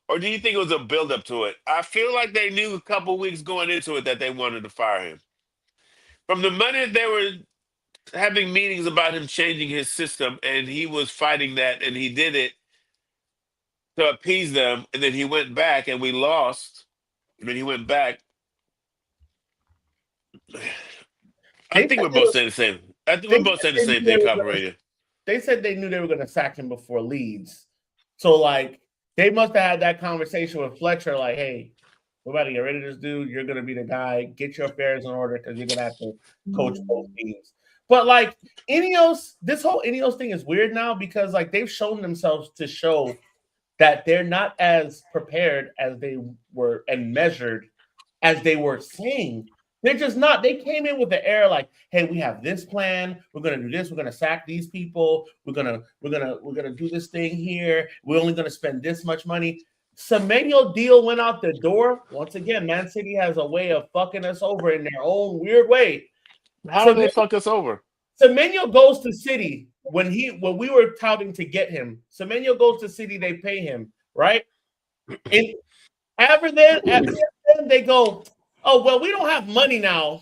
Or do you think it was a buildup to it? I feel like they knew a couple weeks going into it that they wanted to fire him. From the minute they were having meetings about him changing his system, and he was fighting that, and he did it to appease them, and then he went back, and we lost, and then he went back. I think we're both saying the same. I think we're both saying the same thing, Copper Radio. They said they knew they were going to sack him before Leeds. So, like, they must have had that conversation with Fletcher, like, hey, we're about to get rid of this dude. You're going to be the guy. Get your affairs in order because you're going to have to coach both teams. But, like, this whole Ineos thing is weird now because, like, they've shown themselves to show that they're not as prepared as they were and measured as they were saying. They're just not. They came in with the air like, hey, we have this plan. We're gonna do this. We're gonna sack these people. We're gonna do this thing here. We're only gonna spend this much money. Semenyo deal went out the door. Once again, Man City has a way of fucking us over in their own weird way. How do they fuck us over? Semenyo goes to City when we were touting to get him. Semenyo goes to City. They pay him, right? And after then they go, oh, well, we don't have money now.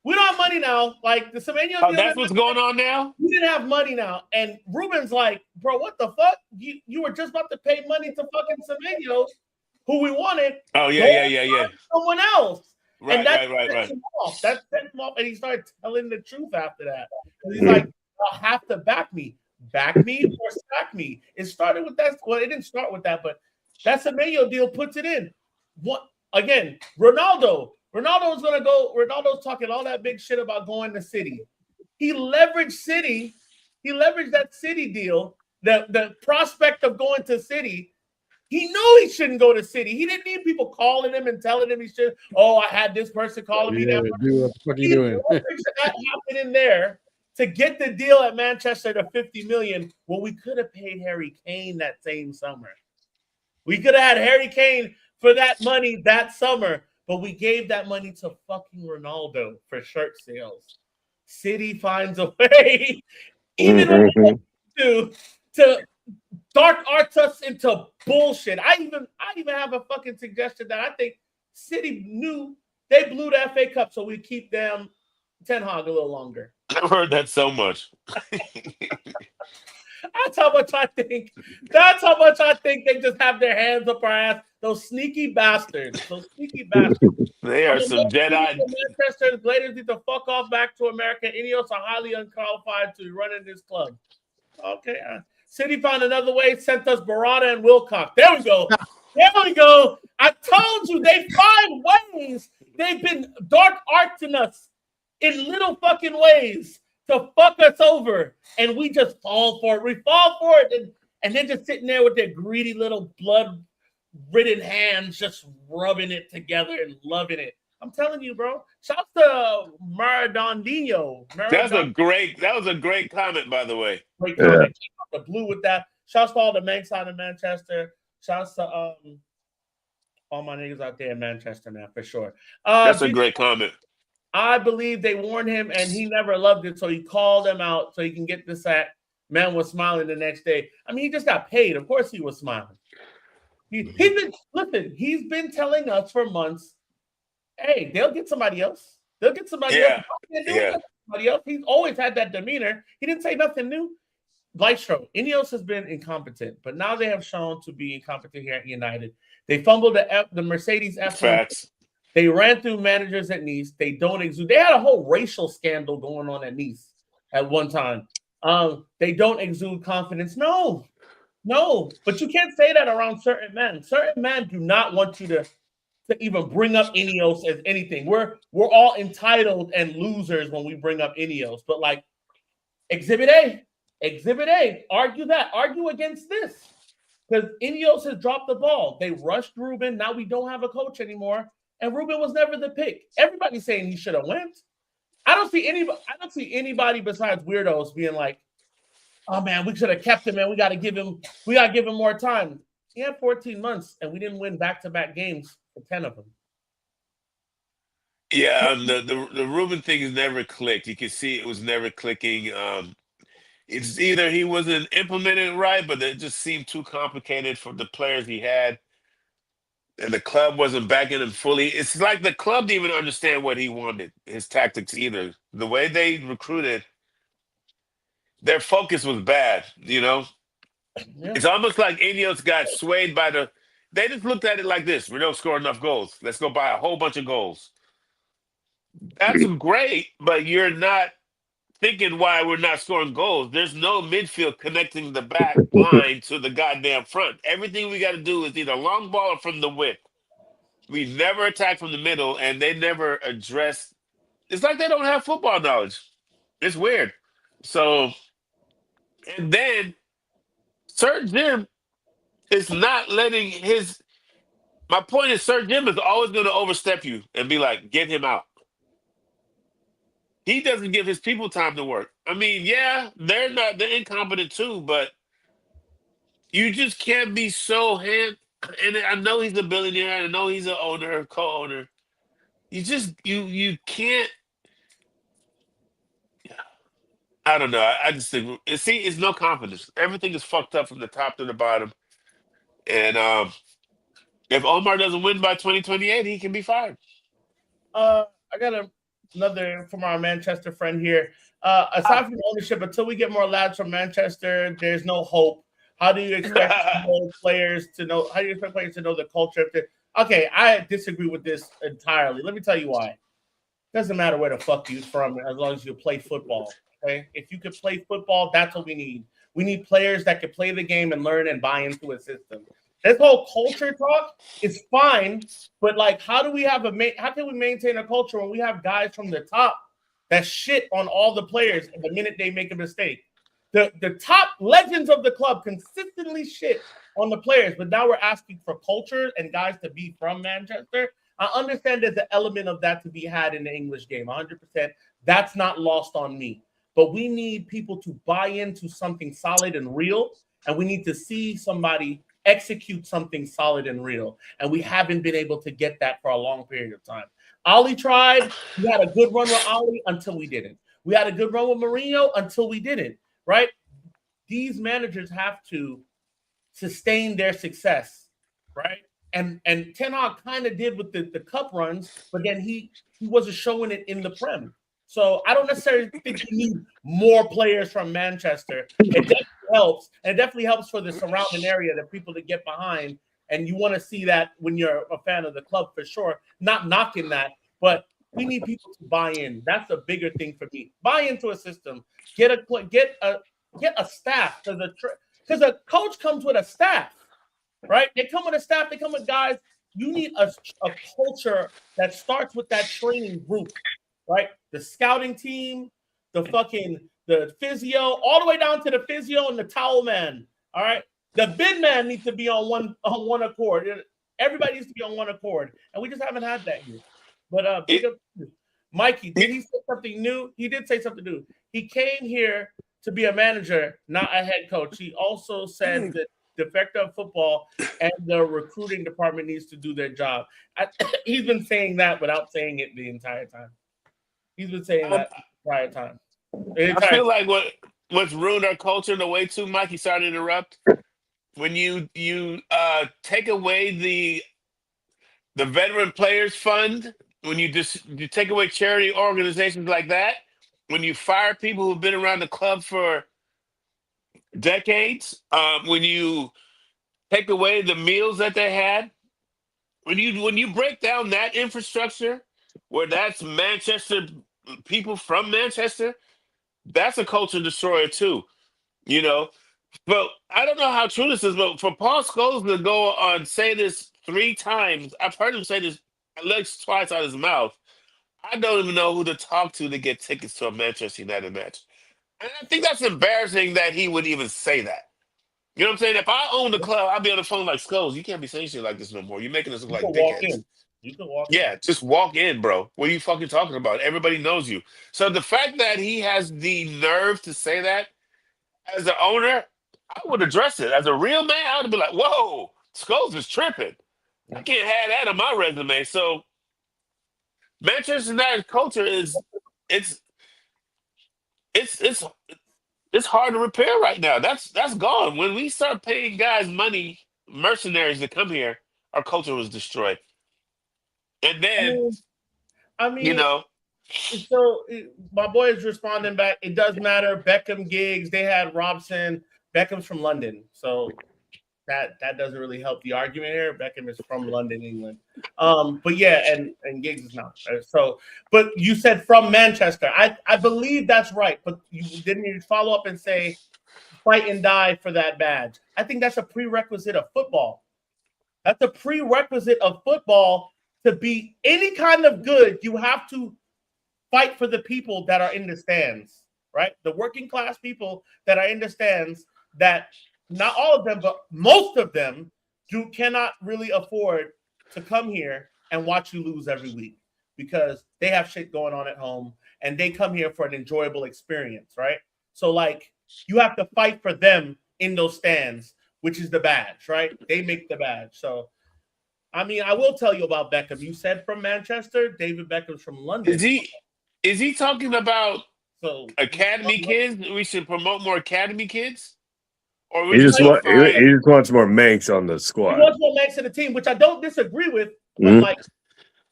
We don't have money now. Like, the Semenyo deal. That's what's going on now? We didn't have money now. And Ruben's like, bro, what the fuck? You were just about to pay money to fucking Semenyo, who we wanted. Oh, yeah. Someone else. Right, and that right. That set him off, and he started telling the truth after that. And he's like, I'll have to back me. Back me or sack me. It started with that. Well, it didn't start with that, but that Semenyo deal puts it in. What? Again, Ronaldo's gonna go. Ronaldo's talking all that big shit about going to City. He leveraged City. He leveraged that City deal. The prospect of going to City. He knew he shouldn't go to City. He didn't need people calling him and telling him he should. Oh, I had this person calling me. That dude, what the fuck are you doing? That happened in there to get the deal at Manchester to $50 million. Well, we could have paid Harry Kane that same summer. We could have had Harry Kane for that money that summer, but we gave that money to fucking Ronaldo for shirt sales. City finds a way, even to dark arts us into bullshit. I even have a fucking suggestion that I think City knew they blew the FA Cup, so we keep them Ten Hag a little longer. I've heard that so much. That's how much I think. That's how much I think they just have their hands up our ass. Those sneaky bastards. Those sneaky bastards. They are some Jedi. Manchester Glazers need to fuck off back to America. Ineos are highly unqualified to run in this club. Okay. City found another way, sent us Barada and Wilcock. There we go. There we go. I told you they find ways. They've been dark arting us in little fucking ways to fuck us over. And we just fall for it. We fall for it. And they're just sitting there with their greedy little blood-ridden hands just rubbing it together and loving it. I'm telling you, bro. Shouts to Maradondinho. That was a great comment, by the way. Great comment. The blue with that. Shouts to all the Manx out of Manchester. Shouts to all my niggas out there in Manchester, man, for sure. That's a great comment. I believe they warned him and he never loved it, so he called them out so he can get the sack. Man was smiling the next day. I mean, he just got paid. Of course he was smiling. He's been telling us for months, hey, they'll get somebody else. They'll get somebody else. Somebody else. He's always had that demeanor. He didn't say nothing new. Blystro, Ineos has been incompetent, but now they have shown to be incompetent here at United. They fumbled the Mercedes F1. Facts. They ran through managers at Nice. They don't exude. They had a whole racial scandal going on at Nice at one time. They don't exude confidence. No. But you can't say that around certain men. Certain men do not want you to even bring up Ineos as anything. We're all entitled and losers when we bring up Ineos. But like Exhibit A, argue against this. Because Ineos has dropped the ball. They rushed Ruben. Now we don't have a coach anymore. And Ruben was never the pick. Everybody's saying he should have went. I don't see anybody besides weirdos being like, oh man, we should have kept him, man. We gotta give him more time. He had 14 months and we didn't win back-to-back games for 10 of them. Yeah, the Ruben thing has never clicked. You can see it was never clicking. It's either he wasn't implementing it right, but it just seemed too complicated for the players he had. And the club wasn't backing him fully. It's like the club didn't even understand what he wanted, his tactics either. The way they recruited, their focus was bad, you know? Yeah. It's almost like Ineos got swayed by they just looked at it like this. We don't score enough goals. Let's go buy a whole bunch of goals. That's great, but you're not thinking why we're not scoring goals. There's no midfield connecting the back line to the goddamn front. Everything we got to do is either long ball or from the width. We never attack from the middle, and they never address. It's like they don't have football knowledge. It's weird. So, and then Sir Jim is not letting his. My point is, Sir Jim is always going to overstep you and be like, get him out. He doesn't give his people time to work. I mean, yeah, they're incompetent too, but you just can't be so and I know he's a billionaire, I know he's an owner, co-owner. You can't. I don't know. I just think it's no confidence. Everything is fucked up from the top to the bottom. And if Omar doesn't win by 2028, he can be fired. I got another from our Manchester friend here. Aside from ownership, until we get more lads from Manchester, there's no hope. How do you expect players to know? How do you expect players to know the culture? Okay, I disagree with this entirely. Let me tell you why. It doesn't matter where the fuck you're from, as long as you play football. Okay, if you could play football, that's what we need. We need players that can play the game and learn and buy into a system. This whole culture talk is fine, but like, how can we maintain a culture when we have guys from the top that shit on all the players the minute they make a mistake? The top legends of the club consistently shit on the players, but now we're asking for culture and guys to be from Manchester. I understand there's an element of that to be had in the English game, 100%. That's not lost on me. But we need people to buy into something solid and real, and we need to see somebody execute something solid and real. And we haven't been able to get that for a long period of time. Oli tried. We had a good run with Oli until we didn't. We had a good run with Mourinho until we didn't, right? These managers have to sustain their success, right? And Ten Hag kind of did with the cup runs, but then he wasn't showing it in the Prem. So I don't necessarily think you need more players from Manchester. It definitely helps, and it definitely helps for the surrounding area that people to get behind. And you want to see that when you're a fan of the club for sure. Not knocking that, but we need people to buy in. That's a bigger thing for me. Buy into a system. Get a staff because a coach comes with a staff, right? They come with a staff. They come with guys. You need a culture that starts with that training group, right? The scouting team, the physio, all the way down to the physio and the towel man. All right, the bid man needs to be on one accord. Everybody needs to be on one accord, and we just haven't had that here. But big up, Mikey. Did he say something new? He did say something new. He came here to be a manager, not a head coach. He also said that the director of football and the recruiting department needs to do their job. He's been saying that without saying it the entire time. He's been saying that the entire time. I feel like what's ruined our culture the way too, Mike, you started to interrupt. When you take away the veteran players fund, when you take away charity organizations like that, when you fire people who've been around the club for decades, when you take away the meals that they had, when you break down that infrastructure, where that's Manchester people from Manchester, that's a culture destroyer too, you know. But I don't know how true this is, but for Paul Scholes to go on say this 3 times, I've heard him say this at least twice out of his mouth. I don't even know who to talk to get tickets to a Manchester United match. And I think that's embarrassing that he would even say that. You know what I'm saying? If I owned the club, I'd be on the phone like, Scholes, you can't be saying shit like this no more. You're making us look like dickheads. You can walk in. Just walk in, bro. What are you fucking talking about? Everybody knows you. So the fact that he has the nerve to say that, as the owner, I would address it. As a real man, I would be like, whoa, Scholes is tripping. I can't have that on my resume. So Manchester United culture it's hard to repair right now. That's gone. When we start paying guys money, mercenaries to come here, our culture was destroyed. And then, you know. So my boy is responding back. It does matter. Beckham gigs. They had Robson. Beckham's from London, so that doesn't really help the argument here. Beckham is from London, England. But yeah, and Giggs is not. So, but you said from Manchester. I believe that's right. But you follow up and say fight and die for that badge. I think that's a prerequisite of football. That's a prerequisite of football to be any kind of good. You have to fight for the people that are in the stands, right? The working class people that are in the stands, that not all of them, but most of them cannot really afford to come here and watch you lose every week because they have shit going on at home and they come here for an enjoyable experience, right? So like you have to fight for them in those stands, which is the badge, right? They make the badge. So I mean, I will tell you about Beckham. You said from Manchester, David Beckham's from London. Is he talking about academy kids? We should promote more academy kids? Or he just wants more Manx on the squad. He wants more Manx in the team, which I don't disagree with. But like,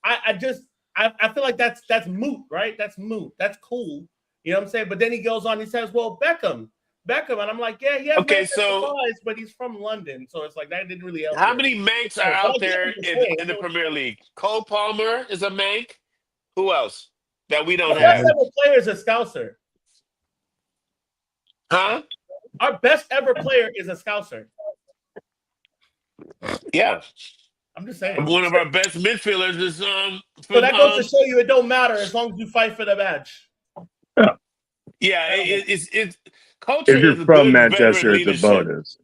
I feel like that's moot, right? That's moot. That's cool. You know what I'm saying? But then he goes on. He says, "Well, Beckham," and I'm like, "Yeah, he has eyes, but he's from London, so it's like that didn't really help." How many Manx are out there in the Premier League? Cole Palmer is a Manx. Who else that we don't have? Our best ever player is a Scouser. Huh? Our best ever player is a Scouser. Yeah. I'm just saying. One of our best midfielders is so that goes to show you it don't matter as long as you fight for the badge. Yeah, it's culture. If you're is from Manchester, it's a bonus.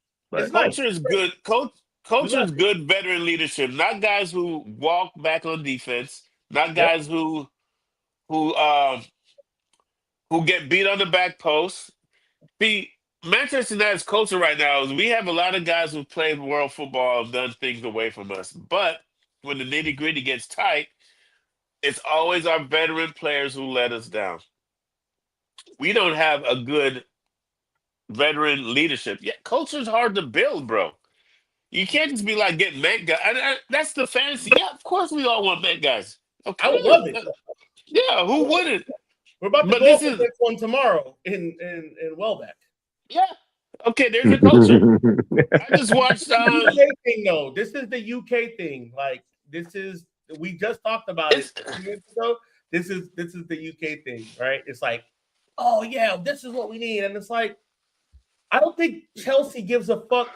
Culture is good. Culture is good veteran leadership. Not guys who walk back on defense. Not guys who get beat on the back post. See, Manchester United's culture right now is we have a lot of guys who played world football have done things away from us. But when the nitty-gritty gets tight, it's always our veteran players who let us down. We don't have a good veteran leadership. Yeah, culture is hard to build, bro. You can't just be like getting Met guys. That's the fantasy. Yeah, of course we all want Met guys. Okay. I would love it. Yeah, who wouldn't? We're about to But go this over is this one tomorrow in Welbeck. yeah. Okay, there's your culture. I just watched. UK thing though. This is the UK thing. Like this is we just talked about it 2 minutes ago. This is the UK thing, right? It's like, oh yeah, this is what we need, and it's like, I don't think Chelsea gives a fuck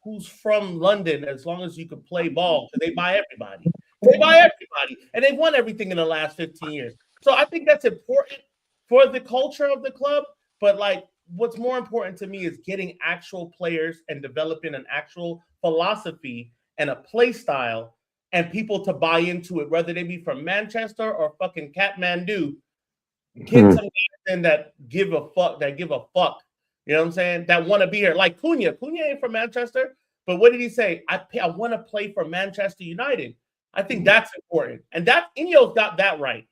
who's from London as long as you can play ball because they buy everybody. They buy everybody, and they've won everything in the last 15 years. So I think that's important for the culture of the club. But like, what's more important to me is getting actual players and developing an actual philosophy and a play style and people to buy into it, whether they be from Manchester or fucking Kathmandu. Get some guys in that give a fuck. You know what I'm saying? That want to be here. Like Cunha. Cunha ain't from Manchester, but what did he say? I want to play for Manchester United. I think that's important. And that Ineos got that right.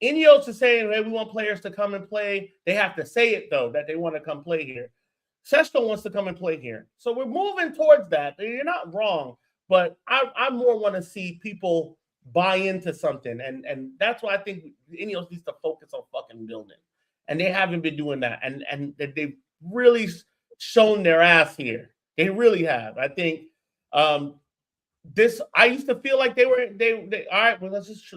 Ineos is saying, hey, we want players to come and play. They have to say it, though, that they want to come play here. Sesto wants to come and play here. So we're moving towards that. You're not wrong, but I more want to see people buy into something. And that's why I think Ineos needs to focus on fucking building. And they haven't been doing that. And they've really shown their ass here. They really have. I think I used to feel like they all right, well, let's just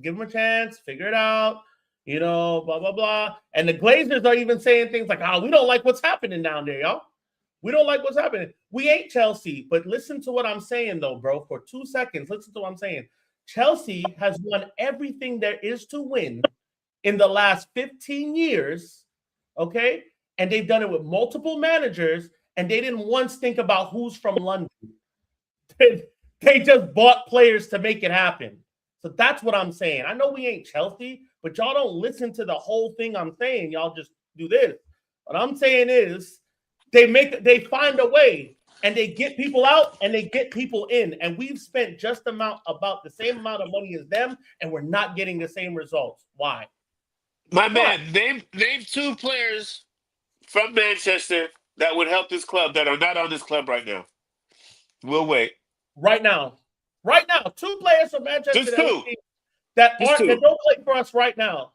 give them a chance, figure it out, blah blah blah. And the Glazers are even saying things like, we don't like what's happening down there, y'all. We don't like what's happening. We ain't Chelsea, but listen to what I'm saying though, bro. For 2 seconds, listen to what I'm saying. Chelsea has won everything there is to win in the last 15 years, okay? And they've done it with multiple managers, and they didn't once think about who's from London. They just bought players to make it happen. So that's what I'm saying. I know we ain't Chelsea, but y'all don't listen to the whole thing I'm saying. Y'all just do this. What I'm saying is they find a way, and they get people out and they get people in. And we've spent about the same amount of money as them, and we're not getting the same results. Why? Man, name 2 players from Manchester that would help this club that are not on this club right now. We'll wait. Right now, 2 players from Manchester Just 2. that don't play for us right now.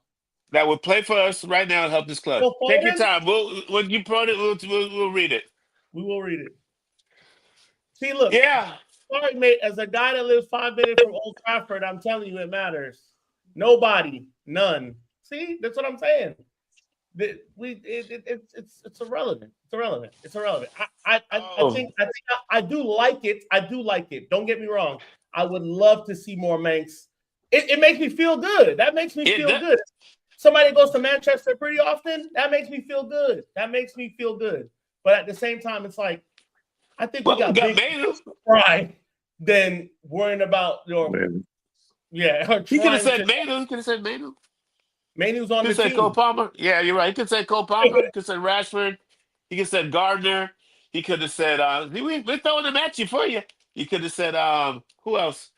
That would play for us right now and help this club. Take your time. When you brought it, we'll read it. We will read it. See, look. Yeah. Sorry, mate. As a guy that lives 5 minutes from Old Trafford, I'm telling you, it matters. Nobody, none. See, that's what I'm saying. It's irrelevant. It's irrelevant. I do like it. Don't get me wrong. I would love to see more Manx. It makes me feel good. That makes me feel good. Somebody goes to Manchester pretty often. That makes me feel good. But at the same time, it's like, I think we got big pride than worrying about yeah. He could have said Manu. Manu's on the team. Cole Palmer. Yeah, you're right. He could say Cole Palmer. He could say Rashford. He could say Gardner. He could have said, we're throwing them at you for you. He could have said, who else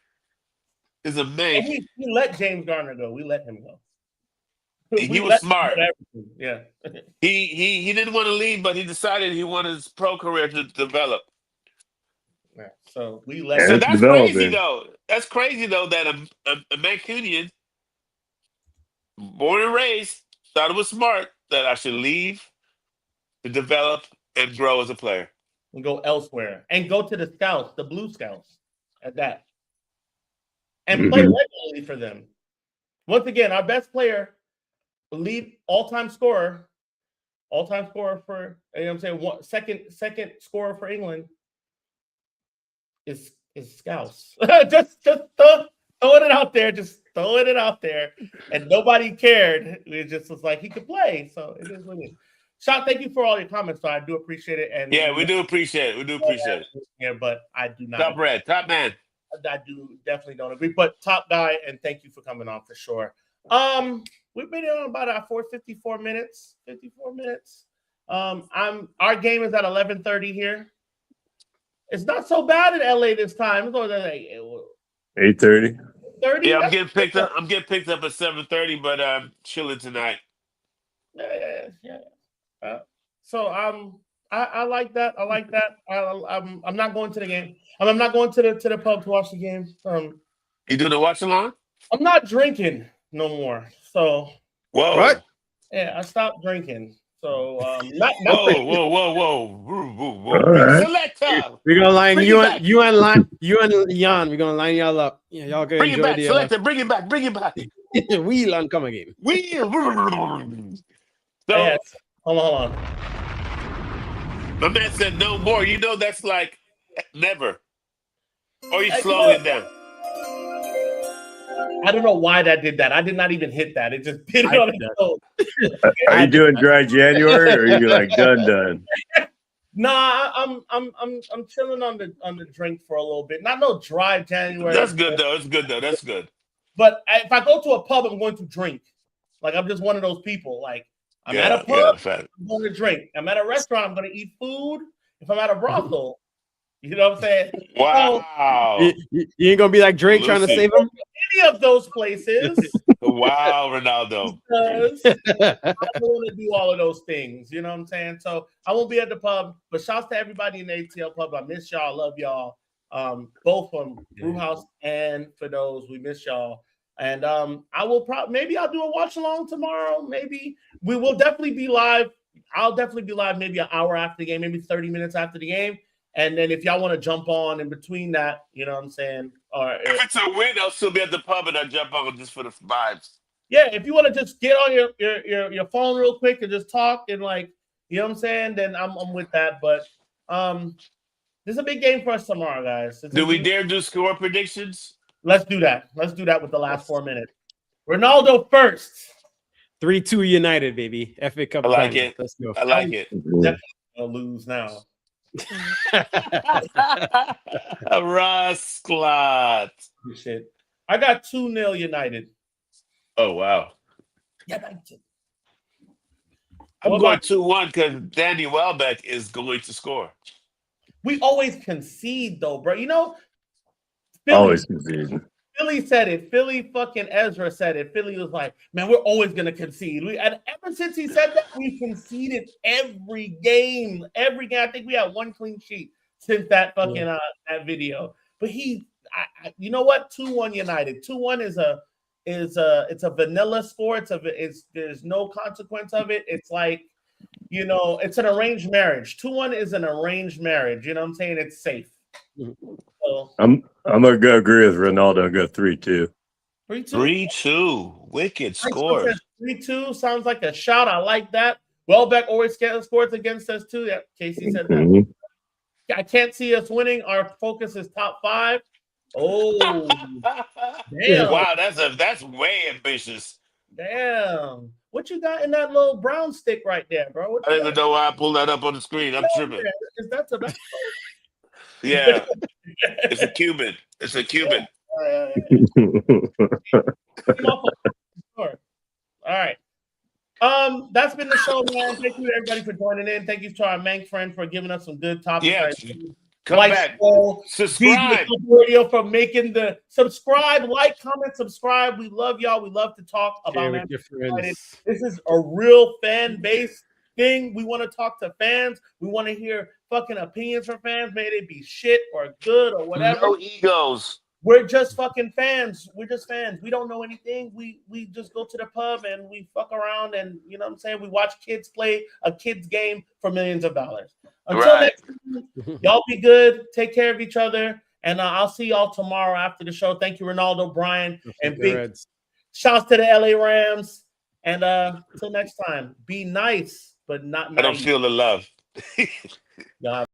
is a man? We let James Gardner go. We let him go. He was smart. Yeah. He didn't want to leave, but he decided he wanted his pro career to develop. Yeah. So we let him. So that's crazy, though. That's crazy, though, that a Mancunian, born and raised, thought it was smart that I should leave to develop and grow as a player. And go elsewhere. And go to the Scouts, the Blue Scouts, at that. And play regularly for them. Once again, our best player, lead all-time scorer for, I'm saying, second scorer for England is Scouts. just throwing it out there. Just throwing it out there. And nobody cared. It just was like he could play. So it is what it is. Shot, thank you for all your comments. So I do appreciate it. And yeah, we do appreciate it. Yeah, but I do not. Top man. I definitely don't agree. But top guy, and thank you for coming on for sure. We've been on about 54 minutes. 54 minutes. Our game is at 11:30 here. It's not so bad in LA this time. It's only like 8:30. 30. Yeah, I'm getting picked up. I'm getting picked up at 7:30, but I'm chilling tonight. Yeah. So I like that. I like that. I'm not going to the game. I'm not going to the pub to watch the game. You do the watch along? I'm not drinking no more. So Whoa. What? yeah, I stopped drinking. So not whoa. All right. Selector. We're gonna line Bring you it and back. you and Jan. We're gonna line y'all up. Yeah, y'all can Bring it enjoy back. the Selector, bring it back. wheel and come again. So yeah. Hold on. my man said no more. You know that's like never. Or you You slowing know, it down. I don't know why that did that. I did not even hit that. It just did it I on did its that. own. Are you did doing that. dry January or are you like done? Nah, I'm chilling on the drink for a little bit. Not no dry January. That's good though. It's good though. That's good. But if I go to a pub, I'm going to drink. Like I'm just one of those people. Like I'm at a pub, Yeah, fact. I'm going to drink. I'm at a restaurant, I'm going to eat food. If I'm at a brothel, you know what I'm saying? Wow. You ain't gonna be like Drake trying to Lucy. save him. Any of those places, Wow, Ronaldo. because I don't want to do all of those things. You know what I'm saying? So I won't be at the pub. But shouts to everybody in the ATL pub. I miss y'all. Love y'all. Both from Brewhouse and for those we miss y'all. And I will maybe I'll do a watch along tomorrow. Maybe we will definitely be live. I'll definitely be live maybe an hour after the game, maybe 30 minutes after the game. And then if y'all want to jump on in between that, you know what I'm saying? Or If it's a win, I'll still be at the pub and I'll jump on just for the vibes. yeah, if you want to just get on your phone real quick and just talk and like, you know what I'm saying, then I'm with that. But this is a big game for us tomorrow, guys. Do we dare do score predictions? Let's do that. Let's do that with the last 4 minutes. Ronaldo first. 3-2 United, baby. FA Cup. I like final. it. Let's go. I like it. Definitely gonna lose now. Rasclat. Shit. I got 2-0 United. Oh, wow. United. I'm What going about- 2-1 because Danny Welbeck is going to score. We always concede though, bro. You know, Always conceding. Philly said it. Philly fucking Ezra said it. Philly was like, man, we're always gonna concede. And ever since he said that, we conceded every game. Every game. I think we had one clean sheet since that fucking that video. But you know what? 2-1 United. 2-1 it's a vanilla score. There's no consequence of it. It's like, you know, it's an arranged marriage. 2-1 is an arranged marriage. You know what I'm saying? It's safe. So, I'm gonna go agree with Ronaldo and go 3-2. 3-2. 3-2. Wicked score. 3-2 sounds like a shot. I like that. Welbeck always scores against us too. Yeah, Casey said that. Mhm. I can't see us winning. Our focus is top 5. Oh, damn. Wow, that's way ambitious. Damn. What you got in that little brown stick right there, bro? What I you don't even got? know why I pulled that up on the screen. I'm tripping. Is that tobacco? Yeah. It's a Cuban. It's a Cuban. All right. That's been the show, man. Thank you to everybody for joining in. Thank you to our Mank friend for giving us some good topics. Yeah. Right. Come back. Subscribe. Radio for making the subscribe, like, comment, subscribe. We love y'all. We love to talk about with your friends. This is a real fan base thing. We want to talk to fans. We want to hear fucking opinions from fans. May they be shit or good or whatever. No egos. We're just fucking fans. We're just fans. We don't know anything. We just go to the pub and we fuck around and, you know what I'm saying? We watch kids play a kids game for millions of dollars. Until next time, y'all be good. Take care of each other. And I'll see y'all tomorrow after the show. Thank you, Ronaldo, Brian, and big shouts to the LA Rams. And until next time, be nice, but not nice. I don't feel the love. Y'all have